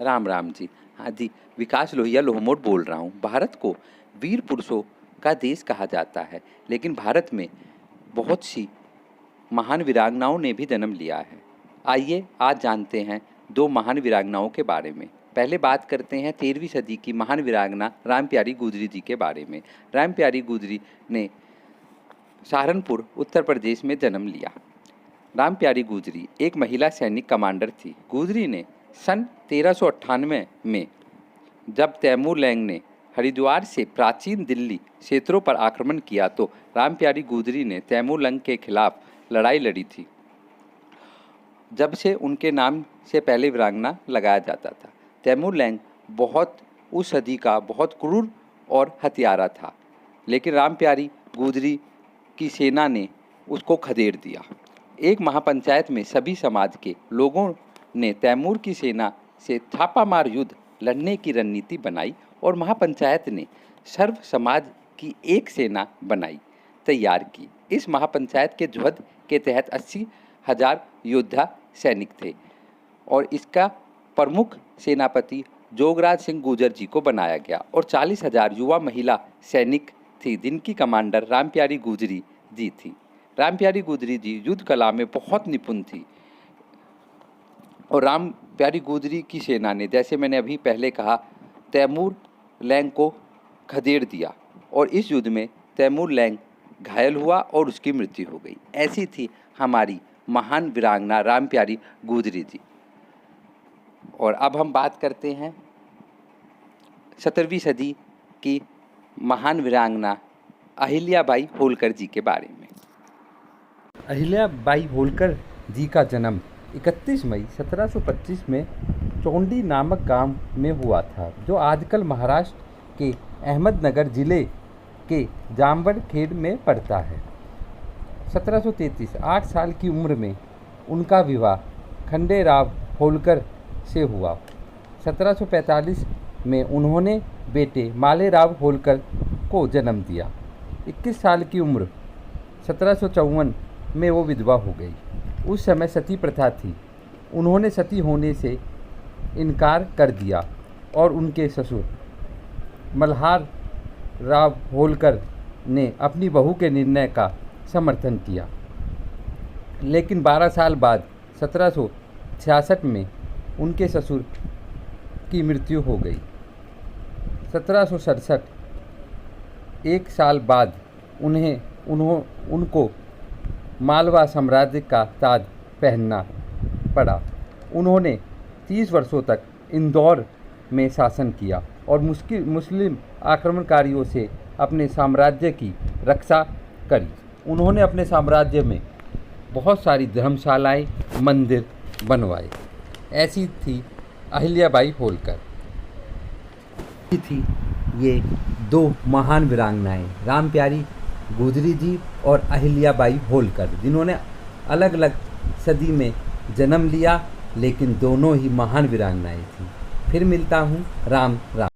राम राम जी। हाँ जी, विकास लोहिया लोहमोट बोल रहा हूँ। भारत को वीर पुरुषों का देश कहा जाता है, लेकिन भारत में बहुत सी महान वीरांगनाओं ने भी जन्म लिया है। आइए आज जानते हैं दो महान वीरांगनाओं के बारे में। पहले बात करते हैं 13वीं सदी की महान वीरांगना राम प्यारी गुजरी जी के बारे में। राम प्यारी गुजरी ने सहारनपुर उत्तर प्रदेश में जन्म लिया। राम प्यारी गुजरी एक महिला सैनिक कमांडर थी। गुजरी ने सन 1398 में जब तैमूर लैंग ने हरिद्वार से प्राचीन दिल्ली क्षेत्रों पर आक्रमण किया तो राम प्यारी गुजरी ने तैमूर लैंग के खिलाफ लड़ाई लड़ी थी। जब से उनके नाम से पहले वीरांगना लगाया जाता था। तैमूर लैंग उस सदी का बहुत क्रूर और हत्यारा था, लेकिन राम प्यारी गुजरी की सेना ने उसको खदेड़ दिया। एक महापंचायत में सभी समाज के लोगों ने तैमूर की सेना से छापामार युद्ध लड़ने की रणनीति बनाई और महापंचायत ने सर्व समाज की एक सेना तैयार की। इस महापंचायत के ध्वज के तहत 80,000 योद्धा सैनिक थे और इसका प्रमुख सेनापति जोगराज सिंह गुर्जर जी को बनाया गया और 40,000 युवा महिला सैनिक थी, जिनकी कमांडर राम प्यारी गुजरी जी थी। राम प्यारी गुजरी जी युद्ध कला में बहुत निपुण थी और राम प्यारी गुजरी की सेना ने, जैसे मैंने अभी पहले कहा, तैमूर लैंग को खदेड़ दिया और इस युद्ध में तैमूर लैंग घायल हुआ और उसकी मृत्यु हो गई। ऐसी थी हमारी महान वीरांगना राम प्यारी गुजरी जी। और अब हम बात करते हैं 17वीं सदी की महान वीरांगना अहिल्याबाई होलकर जी के बारे में। अहिल्याबाई होलकर जी का जन्म 31 मई 1725 में चौंडी नामक गांव में हुआ था, जो आजकल महाराष्ट्र के अहमदनगर जिले के जामवड़ खेड़ में पड़ता है। 1733 8 साल की उम्र में उनका विवाह खंडेराव होलकर से हुआ। 1745 में उन्होंने बेटे मालेराव होलकर को जन्म दिया। 21 साल की उम्र 1754 में वो विधवा हो गई। उस समय सती प्रथा थी। उन्होंने सती होने से इनकार कर दिया और उनके ससुर मल्हार राव होलकर ने अपनी बहू के निर्णय का समर्थन किया, लेकिन 12 साल बाद 1766 में उनके ससुर की मृत्यु हो गई। 1767 एक साल बाद उनको मालवा साम्राज्य का ताज पहनना पड़ा। उन्होंने 30 वर्षों तक इंदौर में शासन किया और मुस्लिम आक्रमणकारियों से अपने साम्राज्य की रक्षा करी। उन्होंने अपने साम्राज्य में बहुत सारी धर्मशालाएं, मंदिर बनवाए। ऐसी थी अहिल्याबाई होलकर। थी ये दो महान वीरांगनाएं, राम प्यारी गुजरी जी और अहिल्याबाई होलकर, जिन्होंने अलग अलग सदी में जन्म लिया, लेकिन दोनों ही महान वीरांगनाएं थीं। फिर मिलता हूँ। राम राम।